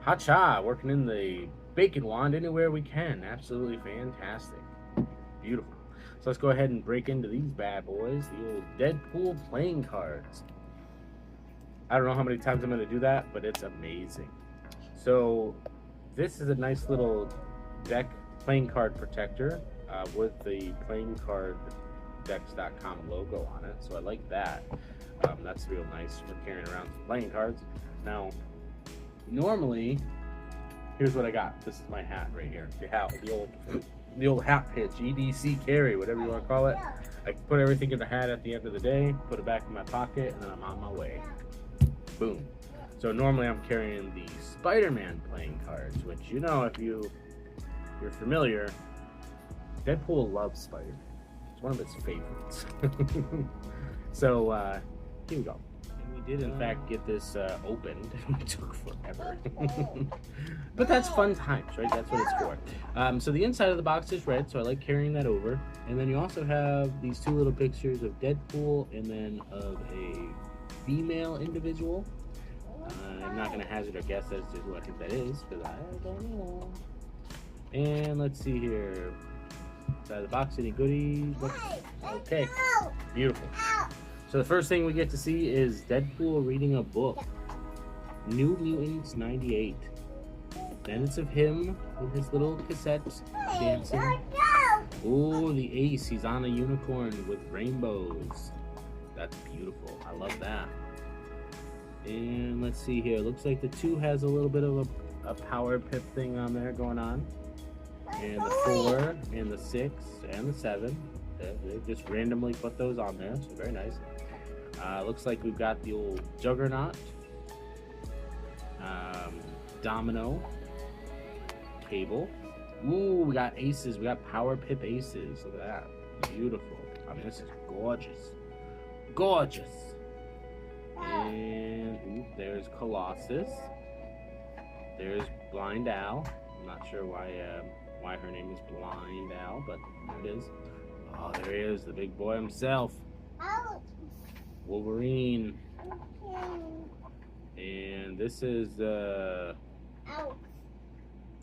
Hacha, working in the bacon wand anywhere we can. Absolutely fantastic. Beautiful. So let's go ahead and break into these bad boys, the old Deadpool playing cards. I don't know how many times I'm going to do that, but it's amazing. So this is a nice little deck playing card protector with the playingcarddex.com logo on it. So I like that. That's real nice for carrying around some playing cards. Now, normally, here's what I got. This is my hat right here. The old hat pitch, EDC carry, whatever you want to call it. I can put everything in the hat at the end of the day, put it back in my pocket, and then I'm on my way. Boom. So normally I'm carrying the Spider-Man playing cards, which, you know, if you're familiar, Deadpool loves Spider-Man. It's one of his favorites. So here we go. And we did in fact get this opened. It took forever. But that's fun times, right? That's what it's for. So the inside of the box is red, so I like carrying that over. And then you also have these two little pictures of Deadpool and then of a female individual. I'm not going to hazard a guess as to who I think that is, because I don't know. And let's see here. Inside of the box, any goodies? Okay, beautiful. So the first thing we get to see is Deadpool reading a book. New Mutants 98. Then it's of him with his little cassettes dancing. Oh, the ace. He's on a unicorn with rainbows. That's beautiful. I love that. And let's see here. Looks like the 2 has a little bit of a power pip thing on there going on. And the 4 and the 6 and the 7. They just randomly put those on there. So very nice. Looks like we've got the old Juggernaut. Domino. Cable. Ooh, we got aces. We got power pip aces. Look at that. Beautiful. I mean, this is gorgeous. Gorgeous. And ooh, there's Colossus. There's Blind Al. I'm not sure why her name is Blind Al, but there it is. Oh, there he is, the big boy himself. Wolverine. And this is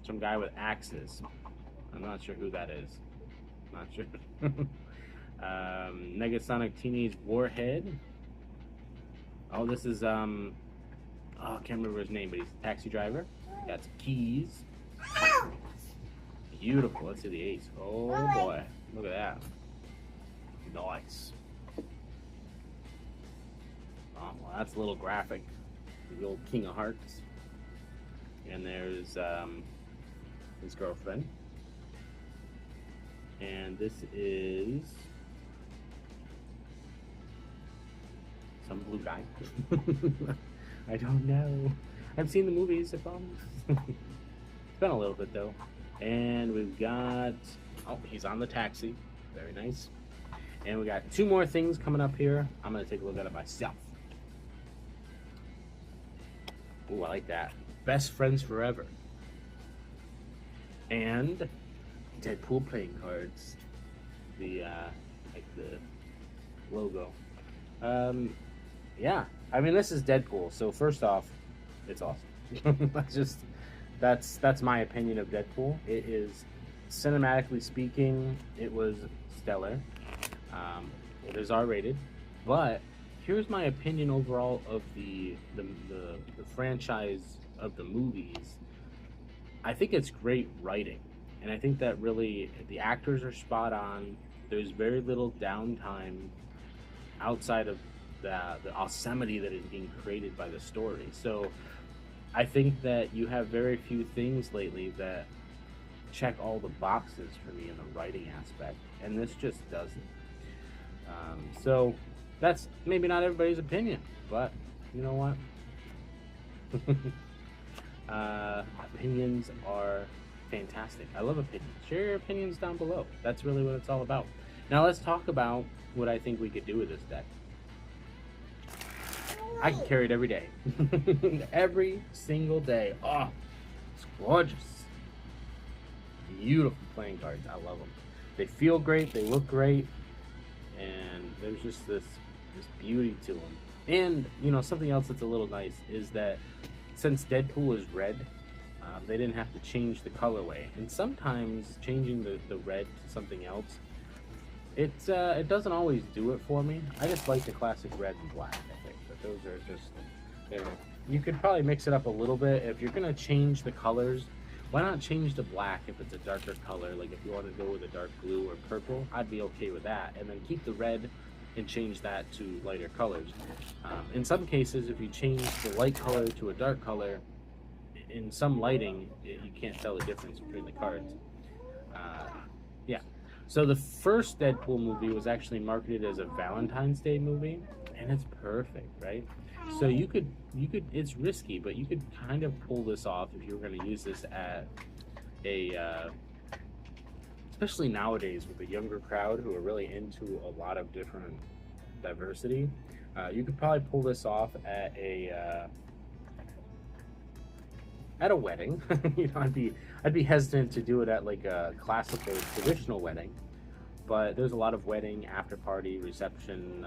some guy with axes. I'm not sure who that is. Not sure. Negasonic Teenage Warhead. Oh, this is I can't remember his name, but he's a taxi driver. Got some keys. Beautiful. Let's see the ace. Oh boy, look at that. Nice. Oh, well, that's a little graphic. The old King of Hearts. And there's his girlfriend. And this is some blue guy. I don't know. I've seen the movies, I promise. It's been a little bit though. And we've got, oh, he's on the taxi. Very nice. And we got 2 more things coming up here. I'm gonna take a look at it myself. Ooh, I like that. Best friends forever. And Deadpool playing cards. The like the logo. Yeah, I mean, this is Deadpool, so first off, it's awesome. that's my opinion of Deadpool. It is, cinematically speaking, it was stellar. It is R-rated, but here's my opinion overall of the franchise of the movies. I think it's great writing, and I think that really the actors are spot on. There's very little downtime outside of the awesomity that is being created by the story. So I think that you have very few things lately that check all the boxes for me in the writing aspect, and this just doesn't. So that's maybe not everybody's opinion, but you know what? Opinions are fantastic. I love opinions. Share your opinions down below. That's really what it's all about. Now let's talk about what I think we could do with this deck. I can carry it every day. Every single day. Oh, it's gorgeous. Beautiful playing cards. I love them. They feel great. They look great. And there's just this beauty to them. And, you know, something else that's a little nice is that since Deadpool is red, They didn't have to change the colorway, and sometimes changing the red to something else, it doesn't always do it for me. I just like the classic red and black. I think that those are just, you know, you could probably mix it up a little bit. If you're gonna change the colors, why not change the black if it's a darker color? Like if you want to go with a dark blue or purple, I'd be okay with that, and then keep the red and change that to lighter colors. In some cases, if you change the light color to a dark color, in some lighting, you can't tell the difference between the cards. Yeah. So the first Deadpool movie was actually marketed as a Valentine's Day movie, and it's perfect, right? So you could, it's risky, but you could kind of pull this off if you were going to use this at a, especially nowadays with the younger crowd who are really into a lot of different diversity. You could probably pull this off at a wedding. You know, I'd be hesitant to do it at like a classical traditional wedding, but there's a lot of wedding after party reception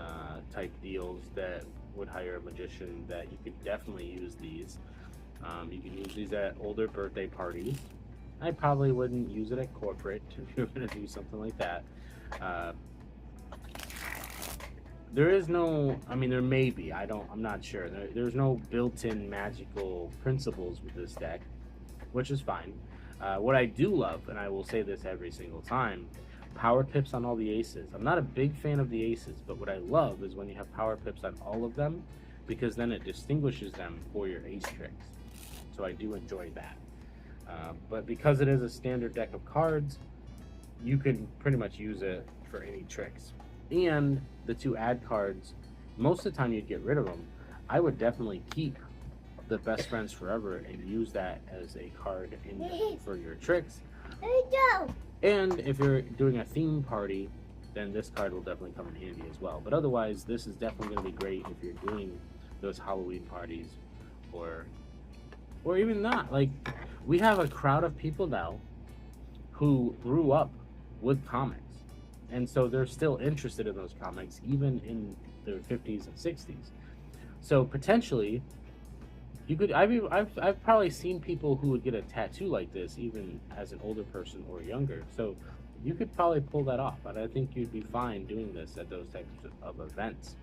type deals that would hire a magician that you could definitely use these. You can use these at older birthday parties. I probably wouldn't use it at corporate if you're going to do something like that. There is no, I mean, there may be, I'm not sure. There's no built-in magical principles with this deck, which is fine. What I do love, and I will say this every single time, power pips on all the aces. I'm not a big fan of the aces, but what I love is when you have power pips on all of them, because then it distinguishes them for your ace tricks. So I do enjoy that. But because it is a standard deck of cards, you can pretty much use it for any tricks. And the two add cards, most of the time you'd get rid of them. I would definitely keep the best friends forever and use that as a card for your tricks. And if you're doing a theme party, then this card will definitely come in handy as well. But otherwise, this is definitely going to be great if you're doing those Halloween parties, or even not. Like, we have a crowd of people now who grew up with comics, and so they're still interested in those comics even in their 50s and 60s. So potentially you could, I've probably seen people who would get a tattoo like this even as an older person or younger, so you could probably pull that off. And I think you'd be fine doing this at those types of events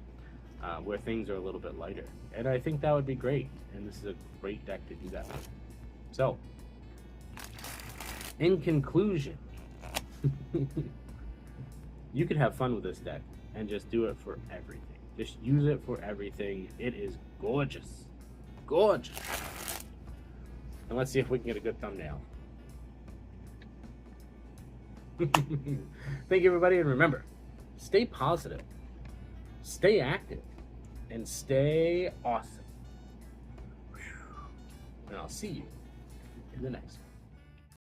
where things are a little bit lighter, and I think that would be great, and this is a great deck to do that with. So in conclusion, you could have fun with this deck and just do it for everything. Just use it for everything. It is gorgeous. Gorgeous. And let's see if we can get a good thumbnail. Thank you, everybody, and remember, stay positive, stay active, and stay awesome. And I'll see you in the next one.